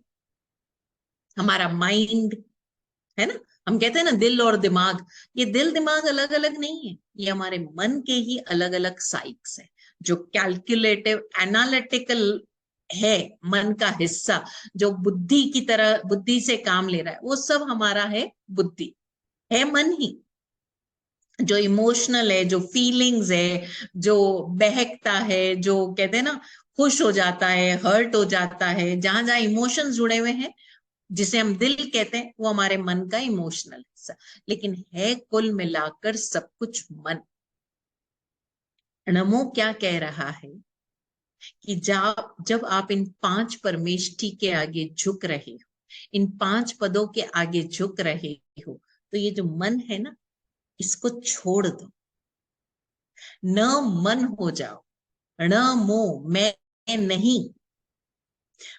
हमारा माइंड, है ना। हम कहते हैं ना दिल और दिमाग। ये दिल दिमाग अलग अलग नहीं है, ये हमारे मन के ही अलग अलग साइक्स है। जो कैलकुलेटिव एनालिटिकल है, मन का हिस्सा जो बुद्धि की तरह, बुद्धि से काम ले रहा है, वो सब हमारा है बुद्धि, है मन ही। जो इमोशनल है, जो फीलिंग्स है, जो बहकता है, जो कहते हैं ना खुश हो जाता है, हर्ट हो जाता है, जहां जहां इमोशंस जुड़े हुए हैं, जिसे हम दिल कहते हैं, वो हमारे मन का इमोशनल हिस्सा। लेकिन है कुल मिलाकर सब कुछ मन। नमो क्या कह रहा है कि जब आप इन पांच परमेष्ठी के आगे झुक रहे हो, इन पांच पदों के आगे झुक रहे हो, तो ये जो मन है ना, इसको छोड़ दो। न मन हो जाओ, न मोह, मैं नहीं,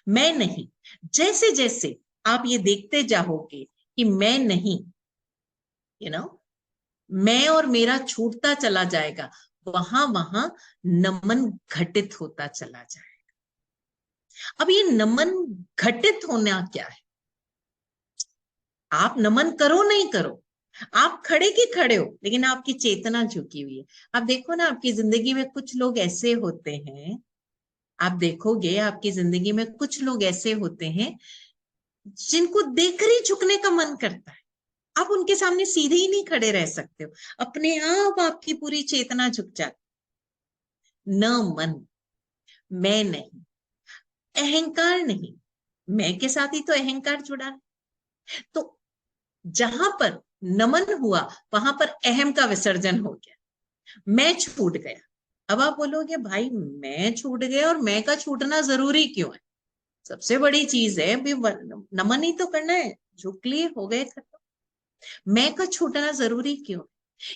मैं नहीं। जैसे जैसे आप ये देखते जाओगे कि मैं नहीं, मैं और मेरा छूटता चला जाएगा, वहां वहां नमन घटित होता चला जाएगा। अब ये नमन घटित होना क्या है? आप नमन करो नहीं करो, आप खड़े के खड़े हो, लेकिन आपकी चेतना झुकी हुई है। आप देखो ना, आपकी जिंदगी में कुछ लोग ऐसे होते हैं, आप देखोगे आपकी जिंदगी में कुछ लोग ऐसे होते हैं जिनको देखकर ही झुकने का मन करता है। आप उनके सामने सीधे ही नहीं खड़े रह सकते हो, अपने आप आपकी पूरी चेतना झुक जाती। न मन, मैं नहीं, अहंकार नहीं, मैं के साथ ही तो अहंकार जुड़ा है। तो जहां पर नमन हुआ, वहां पर अहम का विसर्जन हो गया, मैं छूट गया। अब आप बोलोगे भाई मैं छूट गया और मैं का छूटना जरूरी क्यों है? सबसे बड़ी चीज है भी नमन ही तो करना है, झुक लिए, हो गए खत्म। मैं का छूटना जरूरी क्यों?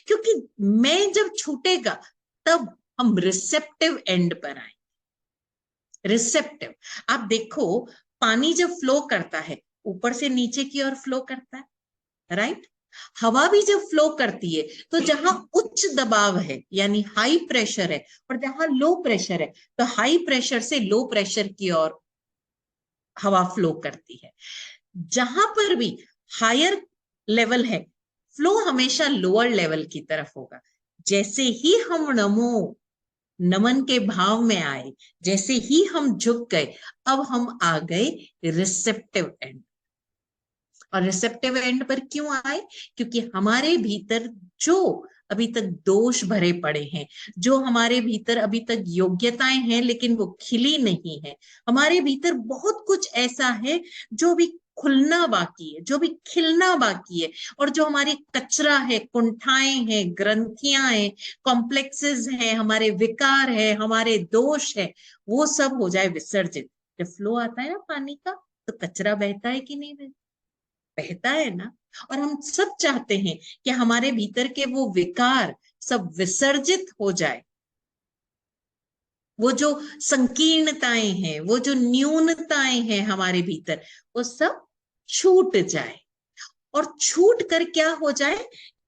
क्योंकि मैं जब छूटेगा तब हम रिसेप्टिव एंड पर आए। रिसेप्टिव, आप देखो पानी जब फ्लो करता है ऊपर से नीचे की ओर फ्लो करता है, राइट? हवा भी जब फ्लो करती है तो जहां उच्च दबाव है यानी हाई प्रेशर है और जहां लो प्रेशर है तो हाई प्रेशर से लो प्रेशर की ओर हवा फ्लो करती है। जहां पर भी हायर लेवल है फ्लो हमेशा लोअर लेवल की तरफ होगा। जैसे ही हम नमन के भाव में आए, जैसे ही हम झुक गए, अब हम आ गए रिसेप्टिव एंड। और रिसेप्टिव एंड पर क्यों आए? क्योंकि हमारे भीतर जो अभी तक दोष भरे पड़े हैं, जो हमारे भीतर अभी तक योग्यताएं हैं लेकिन वो खिली नहीं है, हमारे भीतर बहुत कुछ ऐसा है जो भी खुलना बाकी है, जो भी खिलना बाकी है, और जो हमारी कचरा है, कुंठाएं हैं, ग्रंथियां हैं, कॉम्प्लेक्सेस हैं, हमारे विकार है, हमारे दोष है, वो सब हो जाए विसर्जित। जब फ्लो आता है ना पानी का तो कचरा बहता है कि नहीं बहता? बहता है ना। और हम सब चाहते हैं कि हमारे भीतर के वो विकार सब विसर्जित हो जाए, वो जो संकीर्णताएं हैं, वो जो न्यूनताएं हैं हमारे भीतर, वो सब छूट जाए। और छूट कर क्या हो जाए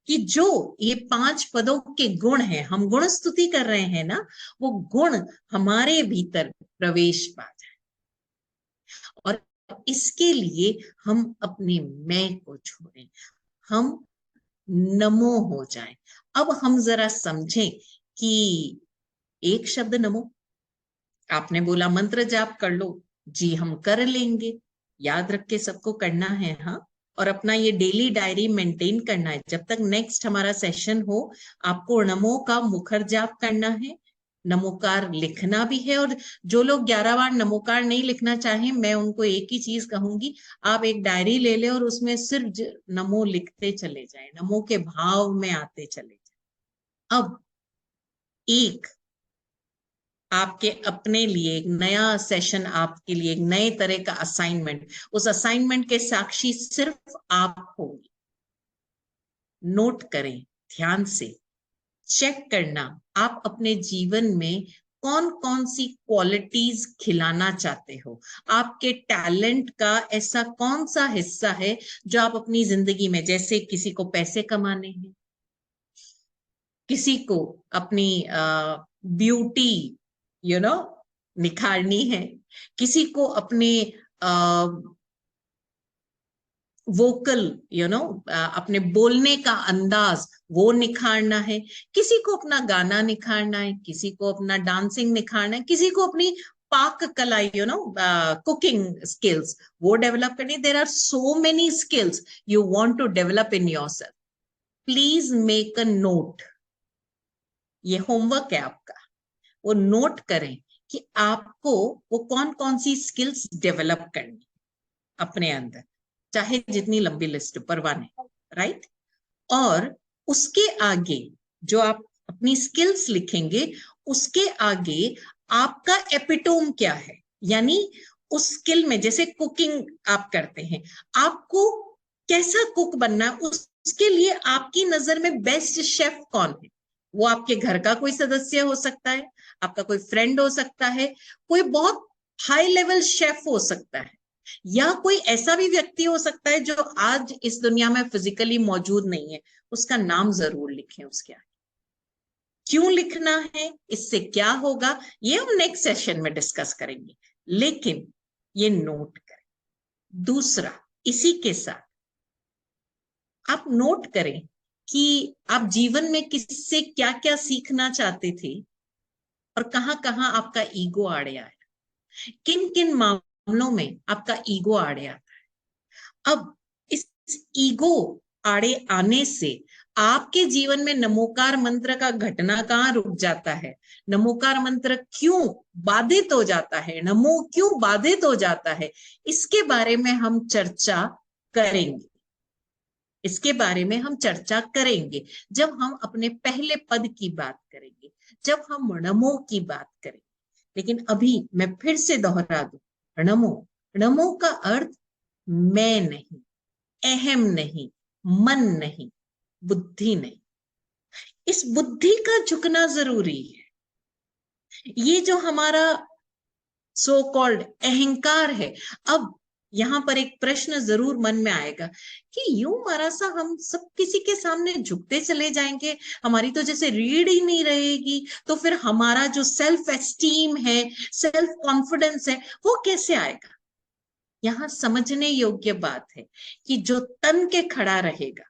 कि जो ये 5 पदों के गुण हैं, हम गुण स्तुति कर रहे हैं ना, वो गुण हमारे भीतर प्रवेश पा जाए। और इसके लिए हम अपने मैं को छोड़ें, हम नमो हो जाएं। अब हम जरा समझें कि एक शब्द नमो, आपने बोला मंत्र जाप कर लो, जी हम कर लेंगे, याद रख के सबको करना है। हाँ, और अपना ये डेली डायरी मेंटेन करना है। जब तक नेक्स्ट हमारा सेशन हो आपको नमो का मुखर जाप करना है, नमोकार लिखना भी है। और जो लोग 11 बार नमोकार नहीं लिखना चाहें, मैं उनको एक ही चीज कहूंगी, आप एक डायरी ले ले और उसमें सिर्फ नमो लिखते चले जाएं, नमो के भाव में आते चले जाएं। अब एक आपके अपने लिए एक नया सेशन, आपके लिए एक नए तरह का असाइनमेंट, उस असाइनमेंट के साक्षी सिर्फ आप होंगे। नोट करें ध्यान से, चेक करना आप अपने जीवन में कौन कौन सी क्वालिटीज खिलाना चाहते हो। आपके टैलेंट का ऐसा कौन सा हिस्सा है जो आप अपनी जिंदगी में, जैसे किसी को पैसे कमाने हैं, किसी को अपनी ब्यूटी निखारनी है, किसी को अपने वोकल अपने बोलने का अंदाज वो निखारना है, किसी को अपना गाना निखारना है, किसी को अपना डांसिंग निखारना है, किसी को अपनी पाक कला कुकिंग स्किल्स वो डेवलप करनी। There are so many skills you want to develop in yourself. Please make a note, ये होमवर्क है आपका। वो नोट करें कि आपको वो कौन कौन सी स्किल्स डेवलप करनी अपने अंदर, चाहे जितनी लंबी लिस्ट, परवाह नहीं, राइट? और उसके आगे जो आप अपनी स्किल्स लिखेंगे, उसके आगे आपका एपिटोम क्या है, यानी उस स्किल में, जैसे कुकिंग आप करते हैं, आपको कैसा कुक बनना है, उसके लिए आपकी नजर में बेस्ट शेफ कौन है। वो आपके घर का कोई सदस्य हो सकता है, आपका कोई फ्रेंड हो सकता है, कोई बहुत हाई लेवल शेफ हो सकता है, या कोई ऐसा भी व्यक्ति हो सकता है जो आज इस दुनिया में फिजिकली मौजूद नहीं है। उसका नाम जरूर लिखें उसके आगे। क्यों लिखना है, इससे क्या होगा, ये हम नेक्स्ट सेशन में डिस्कस करेंगे, लेकिन ये नोट करें। दूसरा, इसी के साथ आप नोट करें कि आप जीवन में किससे क्या क्या सीखना चाहते थे और कहां कहां आपका ईगो आड़े आया, किन किन मामलों में आपका ईगो आड़े आता है। अब इस ईगो आड़े आने से आपके जीवन में नमोकार मंत्र का घटना कहां रुक जाता है, नमोकार मंत्र क्यों बाधित हो जाता है, नमो क्यों बाधित हो जाता है, इसके बारे में हम चर्चा करेंगे। इसके बारे में हम चर्चा करेंगे जब हम अपने पहले पद की बात करेंगे, जब हम नमो की बात करेंगे। लेकिन अभी मैं फिर से दोहरा दूं, नमो, नमो का अर्थ मैं नहीं, अहम नहीं, मन नहीं, बुद्धि नहीं। इस बुद्धि का झुकना जरूरी है। ये जो हमारा सो कॉल्ड अहंकार है। अब यहां पर एक प्रश्न जरूर मन में आएगा कि यूं मारा सा हम सब किसी के सामने झुकते चले जाएंगे, हमारी तो जैसे रीढ़ ही नहीं रहेगी, तो फिर हमारा जो सेल्फ एस्टीम है, सेल्फ कॉन्फिडेंस है, वो कैसे आएगा? यहां समझने योग्य बात है कि जो तन के खड़ा रहेगा,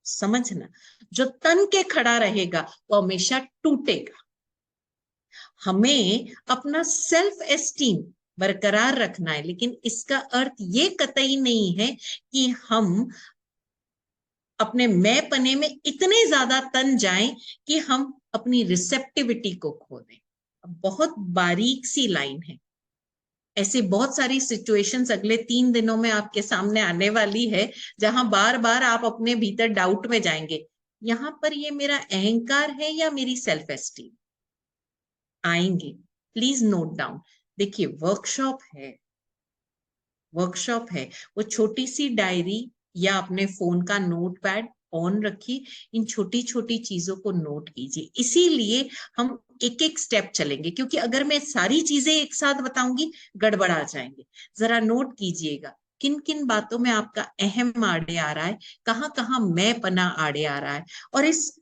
समझना, जो तन के खड़ा रहेगा वो हमेशा टूटेगा। हमें अपना सेल्फ एस्टीम बरकरार रखना है, लेकिन इसका अर्थ ये कतई नहीं है कि हम अपने मैं पने में इतने ज्यादा तन जाएं कि हम अपनी रिसेप्टिविटी को खो दें। बहुत बारीक सी लाइन है। ऐसी बहुत सारी सिचुएशंस अगले 3 दिनों में आपके सामने आने वाली है, जहां बार बार आप अपने भीतर डाउट में जाएंगे, यहां पर ये मेरा अहंकार है या मेरी सेल्फ एस्टीम? आएंगे, प्लीज नोट डाउन। देखिए, वर्कशॉप है, वो छोटी सी डायरी या अपने फोन का नोट पैड ऑन रखिए, इन छोटी छोटी चीजों को नोट कीजिए। इसीलिए हम एक एक स्टेप चलेंगे, क्योंकि अगर मैं सारी चीजें एक साथ बताऊंगी गड़बड़ा जाएंगे। जरा नोट कीजिएगा किन किन बातों में आपका अहम आड़े आ रहा है, कहाँ कहाँ मैं पना आड़े आ रहा है, और इस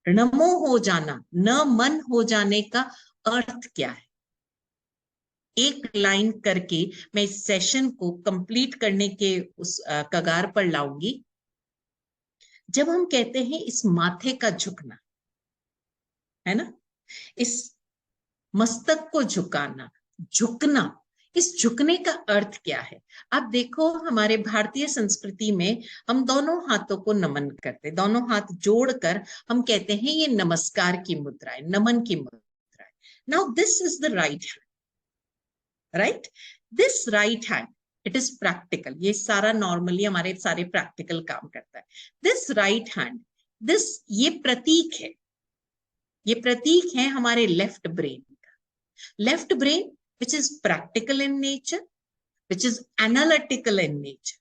नमो हो जाना, न मन हो जाने का अर्थ क्या है। एक लाइन करके मैं इस सेशन को कंप्लीट करने के उस कगार पर लाऊंगी। जब हम कहते हैं इस माथे का झुकना, है ना, इस मस्तक को झुकाना, झुकना, इस झुकने का अर्थ क्या है? आप देखो, हमारे भारतीय संस्कृति में हम दोनों हाथों को नमन करते, दोनों हाथ जोड़कर हम कहते हैं ये नमस्कार की मुद्रा है, नमन की मुद्रा है। Now this is the right hand, right, this right hand, it is practical. ये सारा नॉर्मली हमारे सारे प्रैक्टिकल काम करता है। दिस राइट हैंड, दिस, ये प्रतीक है, ये प्रतीक है हमारे लेफ्ट ब्रेन का। Left brain which is practical in nature, which is analytical in nature.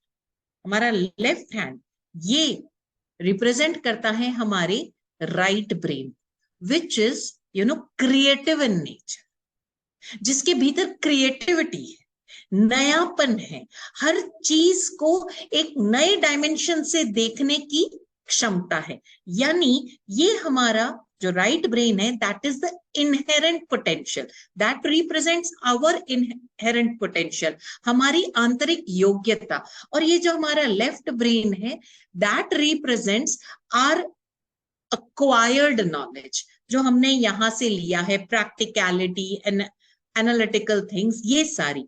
हमारा लेफ्ट हैंड ये रिप्रेजेंट करता है हमारे right brain, which is creative in nature, जिसके भीतर क्रिएटिविटी है, नयापन है, हर चीज को एक नए डायमेंशन से देखने की क्षमता है। यानी ये हमारा जो राइट ब्रेन है, that is the inherent potential, that represents our inherent potential, हमारी आंतरिक योग्यता। और ये जो हमारा लेफ्ट ब्रेन है, that represents our acquired knowledge, जो हमने यहां से लिया है, प्रैक्टिकलिटी एंड एनालिटिकल थिंग्स, ये सारी,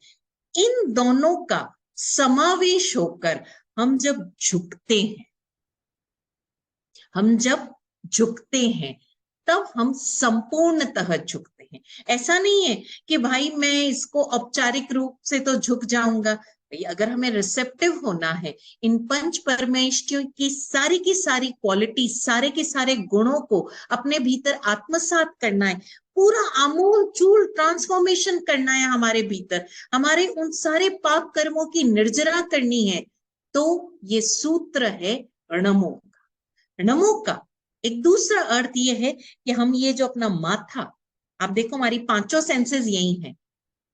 इन दोनों का समावेश होकर हम जब झुकते हैं, हम जब झुकते हैं तब हम संपूर्णतः झुकते हैं। ऐसा नहीं है कि भाई मैं इसको औपचारिक रूप से तो झुक जाऊंगा। भाई अगर हमें रिसेप्टिव होना है, इन पंच परमेष्ठियों की सारी क्वालिटी, सारे के सारे गुणों को अपने भीतर आत्मसात करना है, पूरा आमूल चूल ट्रांसफॉर्मेशन करना है हमारे भीतर, हमारे उन सारे पाप कर्मों की निर्जरा करनी है, तो ये सूत्र है णमो का। णमो का एक दूसरा अर्थ ये है कि हम ये जो अपना माथा, आप देखो हमारी 5 सेंसेस यही हैं,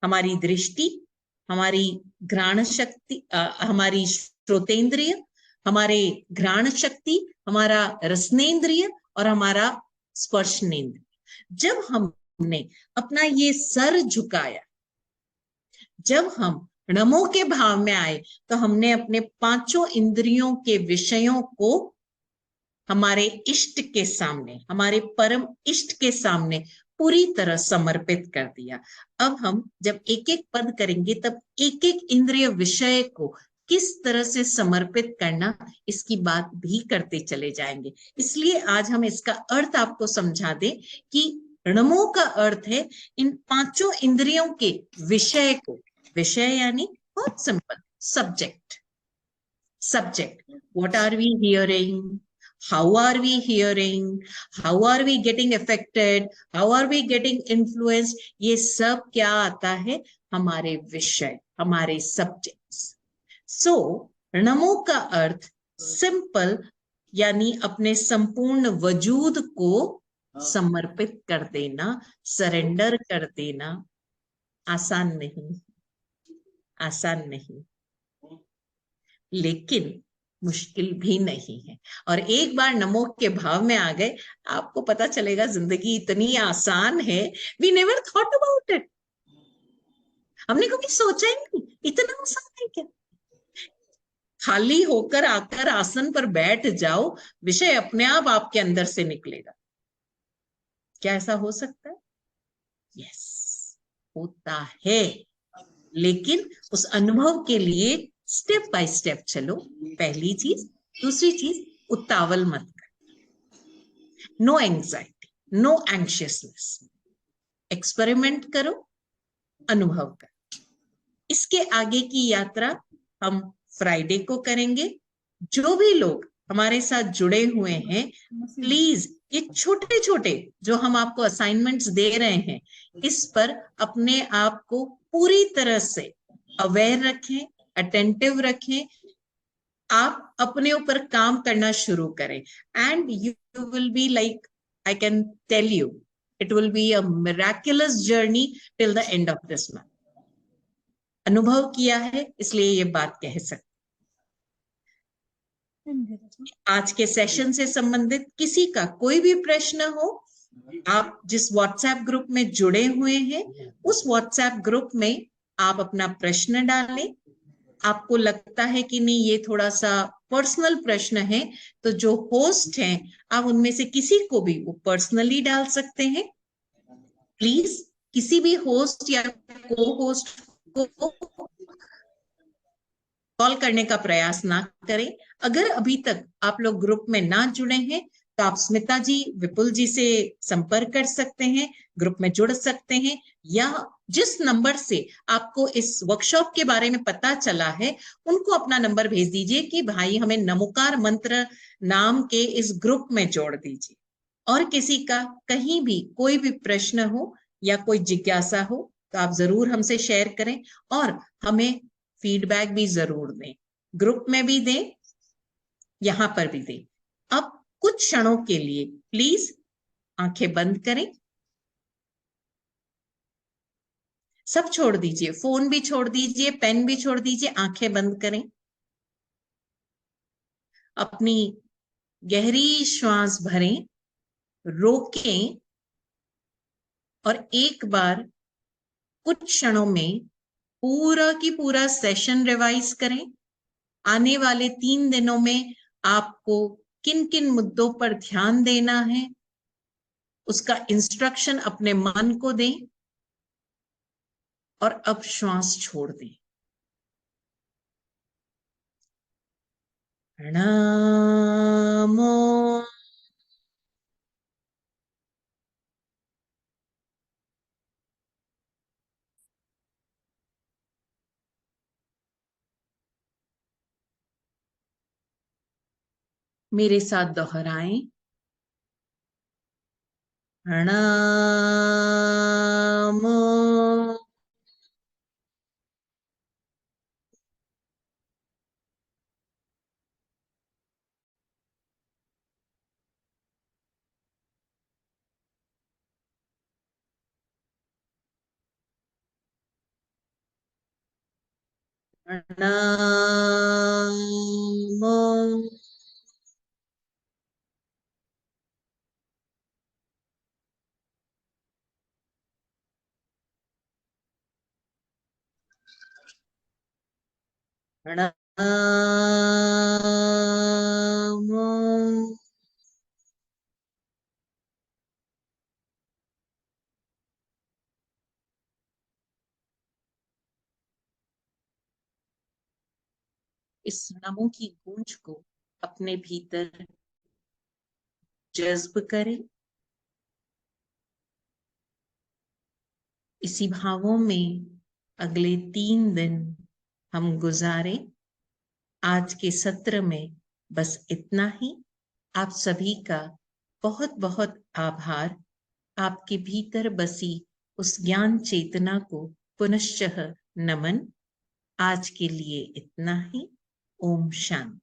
हमारी दृष्टि, हमारी घ्राण शक्ति, हमारी श्रोतेंद्रिय, हमारे घ्राण शक्ति, हमारा रसनेन्द्रिय और हमारा स्पर्शनेन्द्रिय। जब हमने अपना ये सर झुकाया, जब हम नमो के भाव में आए, तो हमने अपने 5 इंद्रियों के विषयों को हमारे इष्ट के सामने, हमारे परम इष्ट के सामने पूरी तरह समर्पित कर दिया। अब हम जब एक एक पद करेंगे, तब एक एक इंद्रिय विषय को किस तरह से समर्पित करना, इसकी बात भी करते चले जाएंगे। इसलिए आज हम इसका अर्थ आपको समझा दें कि णमो का अर्थ है इन 5 इंद्रियों के विषय को, विषय यानी बहुत simple, subject, subject, what are we hearing, how are we hearing, how are we getting affected, how are we getting influenced, ये सब क्या आता है, हमारे विषय, हमारे सब्जेक्ट्स। सो णमो का अर्थ सिंपल यानी अपने संपूर्ण वजूद को समर्पित कर देना, सरेंडर कर देना आसान नहीं, आसान नहीं, लेकिन मुश्किल भी नहीं है। और एक बार नमो के भाव में आ गए, आपको पता चलेगा जिंदगी इतनी आसान है। We never thought about it, हमने कभी सोचा ही नहीं इतना आसान है क्या। खाली होकर आकर आसन पर बैठ जाओ, विषय अपने आप आपके अंदर से निकलेगा। क्या ऐसा हो सकता है? यस, होता है, लेकिन उस अनुभव के लिए स्टेप बाय स्टेप चलो। पहली चीज। दूसरी चीज, उतावल मत करो, नो एंग्जाइटी, नो एंग्शियसनेस, एक्सपेरिमेंट करो, अनुभव करो। इसके आगे की यात्रा हम फ्राइडे को करेंगे। जो भी लोग हमारे साथ जुड़े हुए हैं, प्लीज ये छोटे छोटे जो हम आपको असाइनमेंट्स दे रहे हैं, इस पर अपने आप को पूरी तरह से अवेयर रखें, अटेंटिव रखें। आप अपने ऊपर काम करना शुरू करें, and you will be like, I can tell you, it will be a miraculous journey till the end of this month. अनुभव किया है इसलिए ये बात कह सकते। आज के सेशन से संबंधित किसी का कोई भी प्रश्न हो, आप जिस व्हाट्सएप ग्रुप में जुड़े हुए हैं, उस व्हाट्सएप ग्रुप में आप अपना प्रश्न डालें। आपको लगता है कि नहीं ये थोड़ा सा पर्सनल प्रश्न है, तो जो होस्ट हैं आप उनमें से किसी को भी वो पर्सनली डाल सकते हैं। प्लीज किसी भी होस्ट या को होस्ट को कॉल करने का प्रयास ना करें। अगर अभी तक आप लोग ग्रुप में ना जुड़े हैं, तो आप स्मिता जी, विपुल जी से संपर्क कर सकते हैं, ग्रुप में जुड़ सकते हैं, या जिस नंबर से आपको इस वर्कशॉप के बारे में पता चला है, उनको अपना नंबर भेज दीजिए कि भाई हमें नमोकार मंत्र नाम के इस ग्रुप में जोड़ दीजिए। और किसी का कहीं भी कोई भी प्रश्न हो या कोई जिज्ञासा हो, तो आप जरूर हमसे शेयर करें और हमें फीडबैक भी जरूर दें। ग्रुप में भी दें, यहां पर भी दें। अब कुछ क्षणों के लिए प्लीज आंखें बंद करें, सब छोड़ दीजिए, फोन भी छोड़ दीजिए, पेन भी छोड़ दीजिए, आंखें बंद करें। अपनी गहरी श्वास भरें, रोकें, और एक बार कुछ क्षणों में पूरा की पूरा सेशन रिवाइज करें। आने वाले 3 दिनों में आपको किन किन मुद्दों पर ध्यान देना है, उसका इंस्ट्रक्शन अपने मन को दें, और अब श्वास छोड़ दें। प्रणामो। मेरे साथ दोहराएं। प्रणामो। प्रणामो। प्रणामो। इस नमो की गूंज को अपने भीतर जज्ब करें। इसी भावों में अगले 3 दिन हम गुजारें। आज के सत्र में बस इतना ही। आप सभी का बहुत बहुत आभार। आपके भीतर बसी उस ज्ञान चेतना को पुनश्चः नमन। आज के लिए इतना ही। ओम शांति।